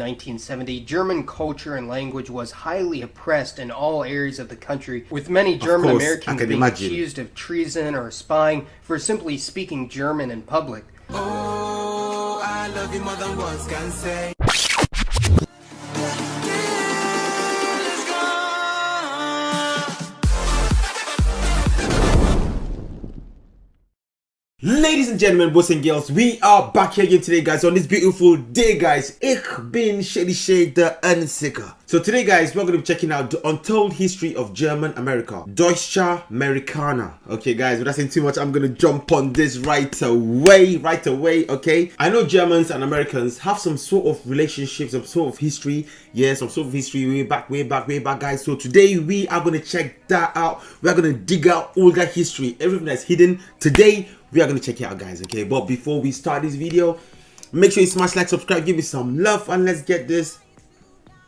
1970, German culture and language was highly oppressed in all areas of the country, with many German Americans being accused of treason or spying for simply speaking German in public. Oh, I love you more than words can say. Ladies and gentlemen, boys and girls, we are back here again today, guys, on this beautiful day, guys. Ich bin Shady Shade the Unsicker. So today, guys, we're going to be checking out the untold history of German America. Deutschamerikaner. Okay, guys, without saying too much, I'm going to jump on this right away, okay? I know Germans and Americans have some sort of relationship, some sort of history. Yeah, some sort of history way back, guys. So today, we are going to check that out. We're going to dig out all that history, everything that's hidden. Today, we are going to check it out, guys, okay? But before we start this video, make sure you smash like, subscribe, give me some love, and let's get this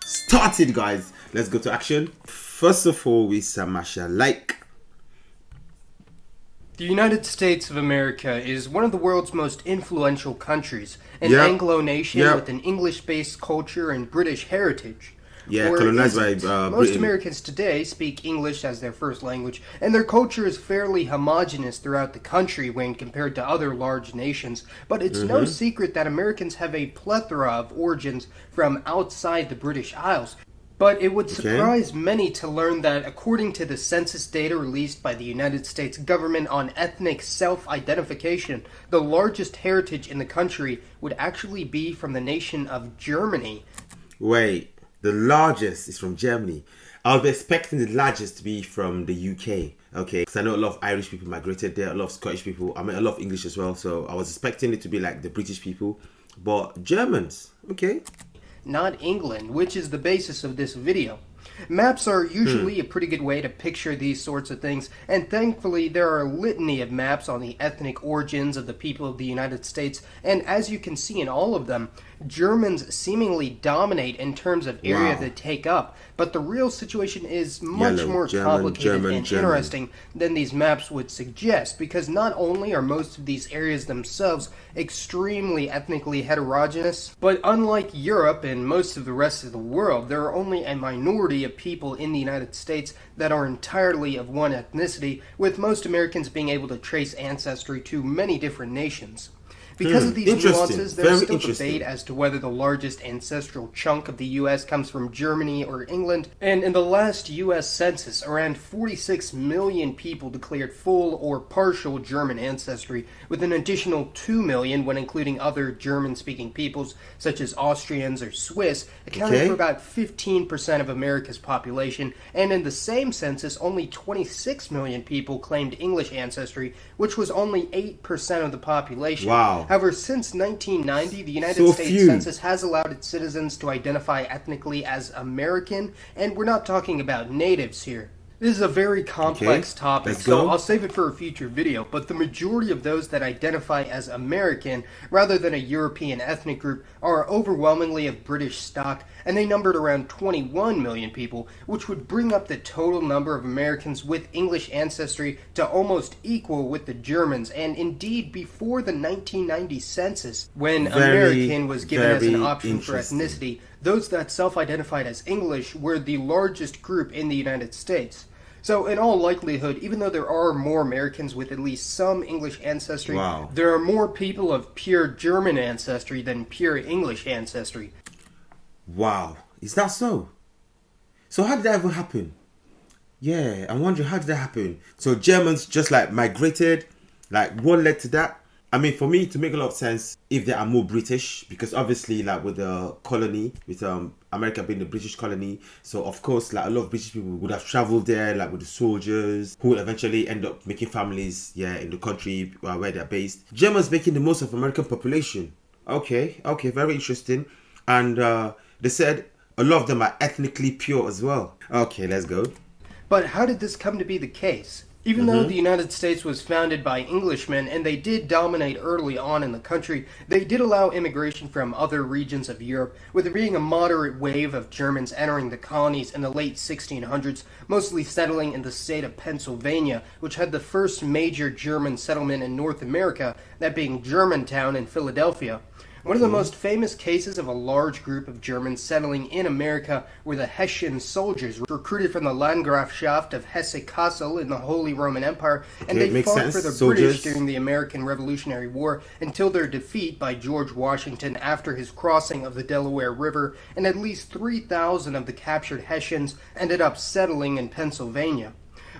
started, guys. Let's go to action. First of all, we smash a like. The United States of America is one of the world's most influential countries, an Anglo nation with an English-based culture and British heritage. Yeah, colonized by most Britain. Americans today speak English as their first language, and their culture is fairly homogenous throughout the country when compared to other large nations. But it's no secret that Americans have a plethora of origins from outside the British Isles. But it would surprise many to learn that according to the census data released by the United States government on ethnic self-identification, the largest heritage in the country would actually be from the nation of Germany. Wait. The largest is from Germany. I was expecting the largest to be from the UK, okay? Because I know a lot of Irish people migrated there, a lot of Scottish people, I mean a lot of English as well, so I was expecting it to be like the British people, but Germans, okay? Not England, which is the basis of this video. Maps are usually a pretty good way to picture these sorts of things, and thankfully there are a litany of maps on the ethnic origins of the people of the United States, and as you can see in all of them, Germans seemingly dominate in terms of area they take up, but the real situation is much more complicated and interesting than these maps would suggest, because not only are most of these areas themselves extremely ethnically heterogeneous, but unlike Europe and most of the rest of the world, there are only a minority of people in the United States that are entirely of one ethnicity, with most Americans being able to trace ancestry to many different nations. Because of these nuances, there's still debate as to whether the largest ancestral chunk of the U.S. comes from Germany or England, and in the last U.S. census, around 46 million people declared full or partial German ancestry, with an additional 2 million when including other German-speaking peoples, such as Austrians or Swiss, accounting for about 15% of America's population, and in the same census, only 26 million people claimed English ancestry, which was only 8% of the population. Wow. However, since 1990, the United States Census has allowed its citizens to identify ethnically as American, and we're not talking about natives here. This is a very complex topic, so I'll save it for a future video, but the majority of those that identify as American, rather than a European ethnic group, are overwhelmingly of British stock, and they numbered around 21 million people, which would bring up the total number of Americans with English ancestry to almost equal with the Germans, and indeed before the 1990 census, when American was given as an option for ethnicity, those that self-identified as English were the largest group in the United States. So in all likelihood, even though there are more Americans with at least some English ancestry, there are more people of pure German ancestry than pure English ancestry. Wow, is that so? So how did that ever happen? Yeah, I'm wondering, how did that happen? So Germans just like migrated, like what led to that? I mean, for me, to make a lot of sense, if they are more British, because obviously, like with the colony, with America being the British colony, so of course, like a lot of British people would have traveled there, like with the soldiers, who would eventually end up making families, in the country where they're based. Germans making the most of American population. Okay, very interesting. And they said a lot of them are ethnically pure as well. Okay, let's go. But how did this come to be the case? Even though the United States was founded by Englishmen, and they did dominate early on in the country, they did allow immigration from other regions of Europe, with there being a moderate wave of Germans entering the colonies in the late 1600s, mostly settling in the state of Pennsylvania, which had the first major German settlement in North America, that being Germantown in Philadelphia. One of the most famous cases of a large group of Germans settling in America were the Hessian soldiers, recruited from the Landgrafschaft of Hesse-Kassel in the Holy Roman Empire, and they fought for the British during the American Revolutionary War until their defeat by George Washington after his crossing of the Delaware River, and at least 3,000 of the captured Hessians ended up settling in Pennsylvania.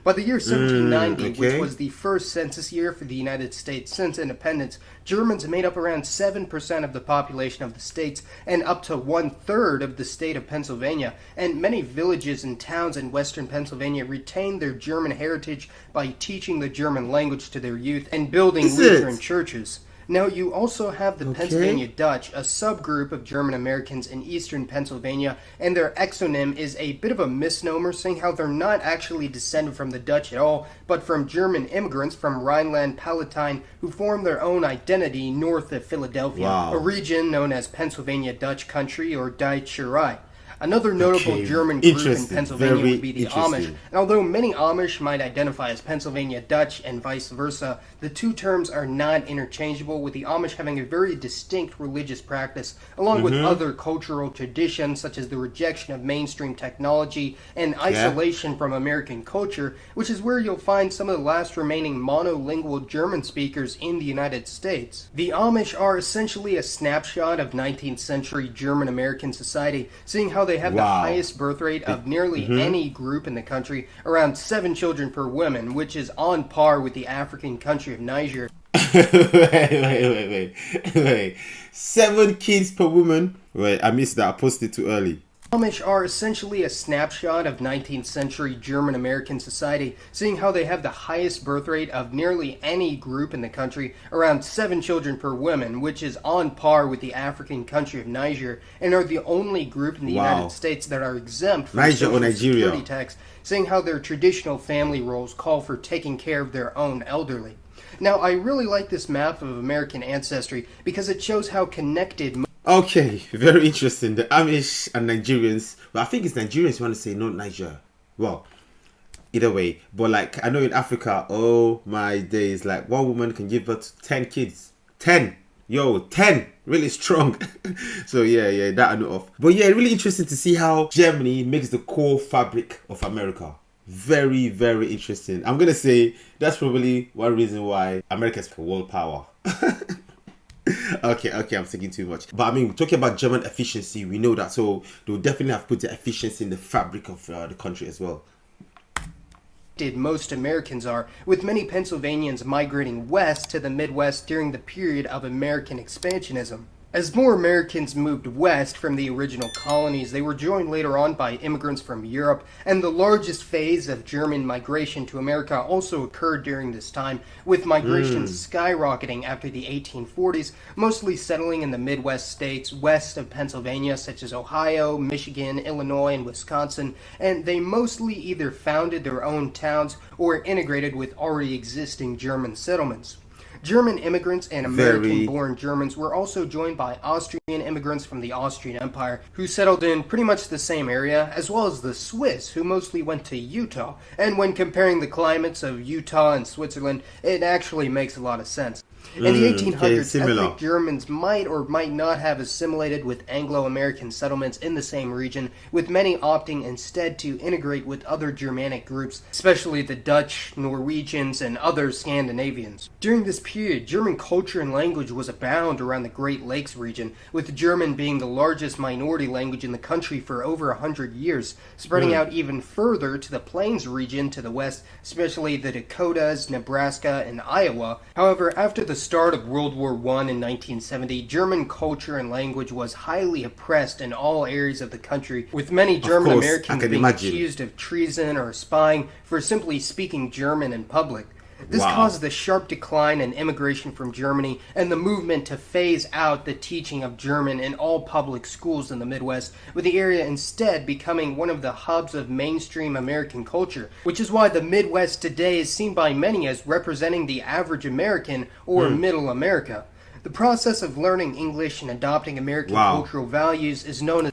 By the year 1790, which was the first census year for the United States since independence, Germans made up around 7% of the population of the states and up to 1/3 of the state of Pennsylvania, and many villages and towns in western Pennsylvania retained their German heritage by teaching the German language to their youth and building Lutheran churches. Now, you also have the Pennsylvania Dutch, a subgroup of German Americans in eastern Pennsylvania, and their exonym is a bit of a misnomer, saying how they're not actually descended from the Dutch at all, but from German immigrants from Rhineland-Palatinate who formed their own identity north of Philadelphia, a region known as Pennsylvania Dutch Country or Deutschamerikaner. Another notable German group in Pennsylvania would be the Amish, and although many Amish might identify as Pennsylvania Dutch and vice versa, the two terms are not interchangeable, with the Amish having a very distinct religious practice, along with other cultural traditions such as the rejection of mainstream technology and isolation from American culture, which is where you'll find some of the last remaining monolingual German speakers in the United States. The Amish are essentially a snapshot of 19th century German American society, seeing how they have the highest birth rate of nearly any group in the country, around 7 children per woman, which is on par with the African country of Niger. Wait. 7 kids per woman? Wait, I missed that. I posted too early. Amish are essentially a snapshot of 19th century German American society, seeing how they have the highest birth rate of nearly any group in the country, around 7 children per woman, which is on par with the African country of Niger, and are the only group in the United States that are exempt from Social Security tax, seeing how their traditional family roles call for taking care of their own elderly. Now, I really like this map of American ancestry because it shows how connected... Okay, very interesting. The Amish and Nigerians. Well, I think it's Nigerians you want to say, not Niger. Well, either way. But like, I know in Africa, oh my days, like one woman can give birth to 10 kids. 10! Yo, 10! Really strong. So yeah, that I know of. But yeah, really interesting to see how Germany makes the core fabric of America. Very, very interesting. I'm going to say that's probably one reason why America's for world power. Okay, I'm thinking too much. But I mean, talking about German efficiency, we know that. So they'll definitely have put the efficiency in the fabric of the country as well. Most Americans are, with many Pennsylvanians migrating west to the Midwest during the period of American expansionism. As more Americans moved west from the original colonies, they were joined later on by immigrants from Europe, and the largest phase of German migration to America also occurred during this time, with migration skyrocketing after the 1840s, mostly settling in the Midwest states west of Pennsylvania, such as Ohio, Michigan, Illinois, and Wisconsin, and they mostly either founded their own towns or integrated with already existing German settlements. German immigrants and American-born Germans were also joined by Austrian immigrants from the Austrian Empire, who settled in pretty much the same area, as well as the Swiss, who mostly went to Utah. And when comparing the climates of Utah and Switzerland, it actually makes a lot of sense. In the 1800s, ethnic Germans might or might not have assimilated with Anglo-American settlements in the same region, with many opting instead to integrate with other Germanic groups, especially the Dutch, Norwegians, and other Scandinavians. During this period, German culture and language was abound around the Great Lakes region, with German being the largest minority language in the country for over 100 years, spreading out even further to the Plains region to the west, especially the Dakotas, Nebraska, and Iowa. However, after the start of World War I in 1970, German culture and language was highly oppressed in all areas of the country, with many German Americans being accused of treason or spying for simply speaking German in public. This caused the sharp decline in immigration from Germany and the movement to phase out the teaching of German in all public schools in the Midwest, with the area instead becoming one of the hubs of mainstream American culture, which is why the Midwest today is seen by many as representing the average American or middle America. The process of learning English and adopting American cultural values is known as...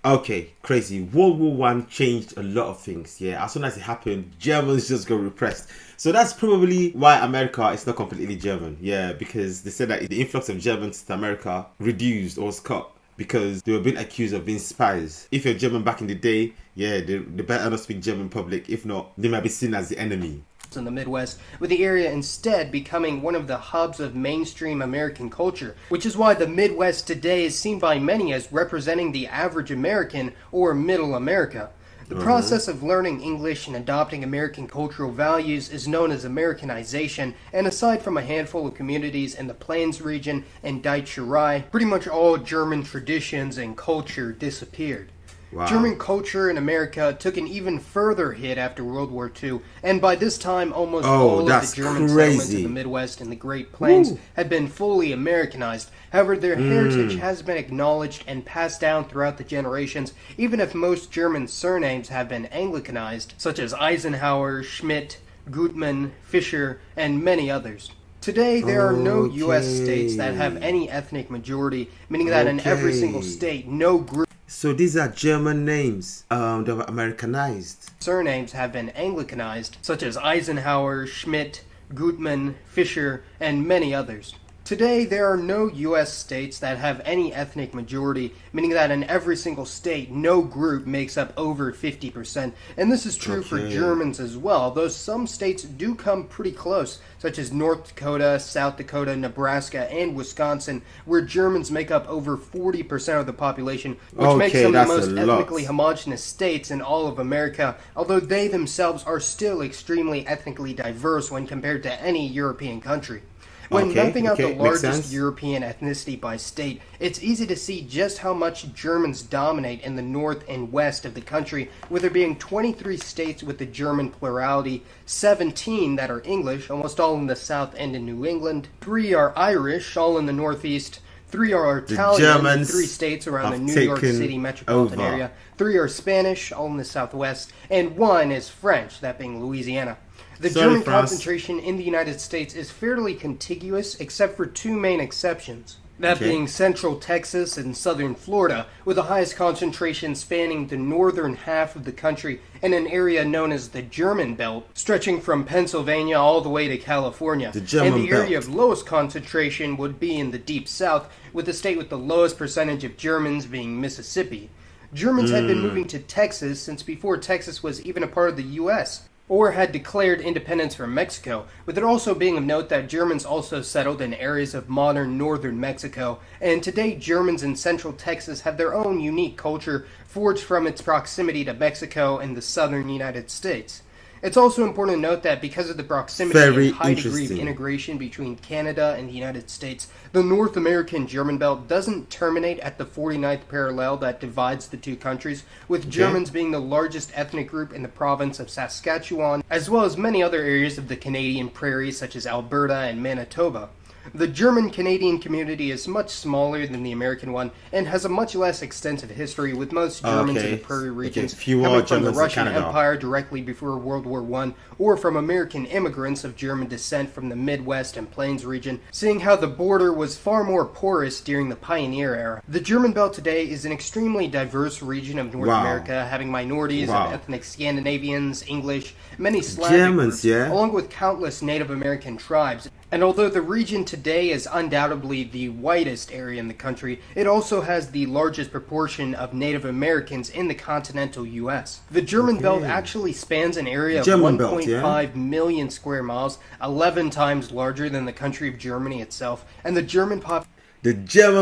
Okay, crazy. World War One changed a lot of things. Yeah, as soon as it happened, Germans just got repressed. So that's probably why America is not completely German. Yeah, because they said that the influx of Germans to America reduced or was cut because they were being accused of being spies. If you're German back in the day, yeah, they better not speak German in public. If not, they might be seen as the enemy. In the Midwest, with the area instead becoming one of the hubs of mainstream American culture, which is why the Midwest today is seen by many as representing the average American or middle America. The process of learning English and adopting American cultural values is known as Americanization, and aside from a handful of communities in the Plains region and Deutschamerikaner, pretty much all German traditions and culture disappeared. Wow. German culture in America took an even further hit after World War II, and by this time almost all of the German settlements in the Midwest and the Great Plains had been fully Americanized. However, their heritage has been acknowledged and passed down throughout the generations, even if most German surnames have been Anglicanized, such as Eisenhower, Schmidt, Gutmann, Fischer, and many others. Today, there are no U.S. states that have any ethnic majority, meaning that in every single state, no group. So these are German names that were Americanized. Surnames have been Anglicanized, such as Eisenhower, Schmidt, Gutmann, Fischer, and many others. Today, there are no U.S. states that have any ethnic majority, meaning that in every single state, no group makes up over 50%. And this is true for Germans as well, though some states do come pretty close, such as North Dakota, South Dakota, Nebraska, and Wisconsin, where Germans make up over 40% of the population, which makes them the most ethnically homogenous states in all of America, although they themselves are still extremely ethnically diverse when compared to any European country. When mapping out the largest European ethnicity by state, it's easy to see just how much Germans dominate in the north and west of the country, with there being 23 states with the German plurality, 17 that are English, almost all in the south and in New England, 3 are Irish, all in the northeast, 3 are Italian in 3 states around the New York City metropolitan area, 3 are Spanish, all in the southwest, and 1 is French, that being Louisiana. The German concentration in the United States is fairly contiguous, except for 2 main exceptions. That being central Texas and southern Florida, with the highest concentration spanning the northern half of the country in an area known as the German Belt, stretching from Pennsylvania all the way to California. And the area of lowest concentration would be in the deep south, with the state with the lowest percentage of Germans being Mississippi. Germans had been moving to Texas since before Texas was even a part of the U.S., or had declared independence from Mexico, with it also being of note that Germans also settled in areas of modern northern Mexico, and today Germans in central Texas have their own unique culture forged from its proximity to Mexico and the southern United States. It's also important to note that because of the proximity and high degree of integration between Canada and the United States, the North American German Belt doesn't terminate at the 49th parallel that divides the two countries, with Germans being the largest ethnic group in the province of Saskatchewan, as well as many other areas of the Canadian prairies such as Alberta and Manitoba. The German-Canadian community is much smaller than the American one and has a much less extensive history, with most Germans in the prairie regions coming from the Russian Empire directly before World War I, or from American immigrants of German descent from the Midwest and Plains region, seeing how the border was far more porous during the pioneer era. The German Belt today is an extremely diverse region of North America, having minorities of ethnic Scandinavians, English, many Slavic groups, along with countless Native American tribes. And although the region today is undoubtedly the whitest area in the country, it also has the largest proportion of Native Americans in the continental U.S. The German Belt actually spans an area of 1.5 million square miles, 11 times larger than the country of Germany itself, and the German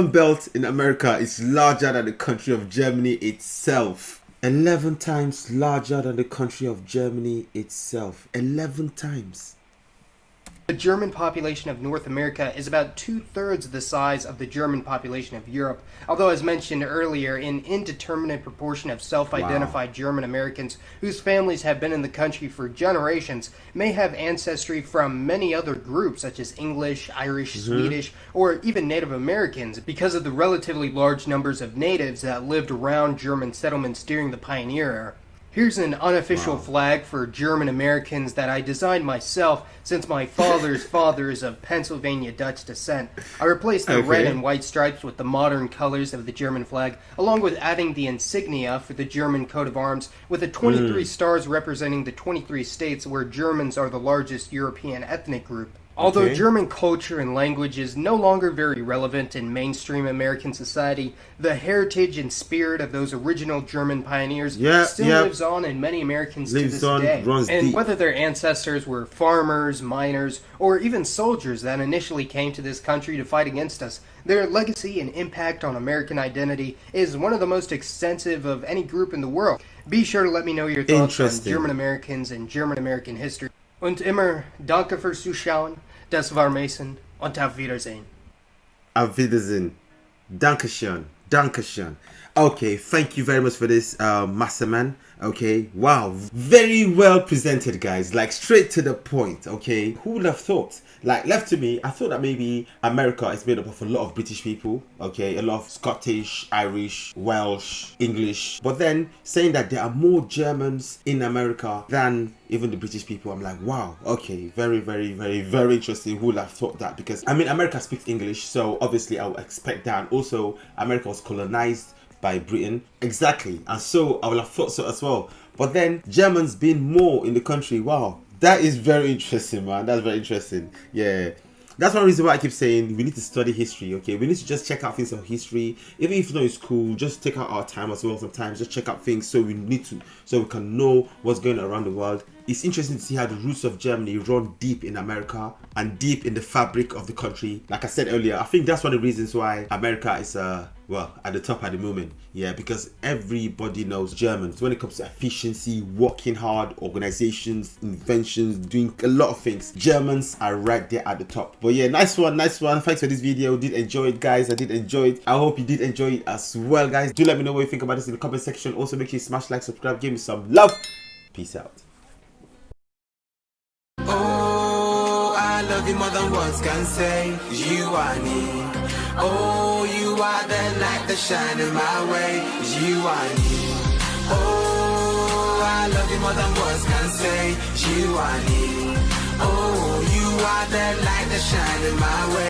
Belt in America is larger than the country of Germany itself. 11 times larger than the country of Germany itself. 11 times. The German population of North America is about 2/3 the size of the German population of Europe, although as mentioned earlier, an indeterminate proportion of self-identified German Americans whose families have been in the country for generations may have ancestry from many other groups such as English, Irish, Swedish, or even Native Americans because of the relatively large numbers of natives that lived around German settlements during the pioneer era. Here's an unofficial flag for German Americans that I designed myself since my father's father is of Pennsylvania Dutch descent. I replaced the red and white stripes with the modern colors of the German flag, along with adding the insignia for the German coat of arms with the 23 stars representing the 23 states where Germans are the largest European ethnic group. Although German culture and language is no longer very relevant in mainstream American society, the heritage and spirit of those original German pioneers still lives on in many Americans to this day. And whether their ancestors were farmers, miners, or even soldiers that initially came to this country to fight against us, their legacy and impact on American identity is one of the most extensive of any group in the world. Be sure to let me know your thoughts on German Americans and German American history. Und immer danke fürs Zuschauen. Das war Mason und auf Wiedersehen. Auf Wiedersehen. Dankeschön. Dankeschön. Okay, thank you very much for this, Master Man. Okay, wow, very well presented, guys. Like straight to the point. Okay, who would have thought? Like left to me, I thought that maybe America is made up of a lot of British people. Okay, a lot of Scottish, Irish, Welsh, English. But then saying that there are more Germans in America than even the British people, I'm like, wow. Okay, very, very, very, very interesting. Who would have thought that? Because I mean, America speaks English, so obviously I would expect that. And also, America was colonized by Britain. Exactly. And so I would have thought so as well. But then Germans being more in the country, wow, that is very interesting, man. That's very interesting. Yeah. That's one reason why I keep saying we need to study history, okay? We need to just check out things on history. Even if it's not in school, just take out our time as well sometimes. Just check out things so we can know what's going on around the world. It's interesting to see how the roots of Germany run deep in America and deep in the fabric of the country. Like I said earlier, I think that's one of the reasons why America is well, at the top at the moment. Yeah, because everybody knows Germans when it comes to efficiency, working hard, organizations, inventions, doing a lot of things. Germans are right there at the top. But yeah, nice one, nice one. Thanks for this video. Did enjoy it, guys. I did enjoy it. I hope you did enjoy it as well, guys. Do let me know what you think about this in the comment section. Also, make sure you smash like, subscribe, give me some love. Peace out. Oh, I love you more than words can say. You are me. Oh, you are the light that shine in my way. You are me. Oh, I love you more than words can say. You are me. Oh, you are the light that shine in my way.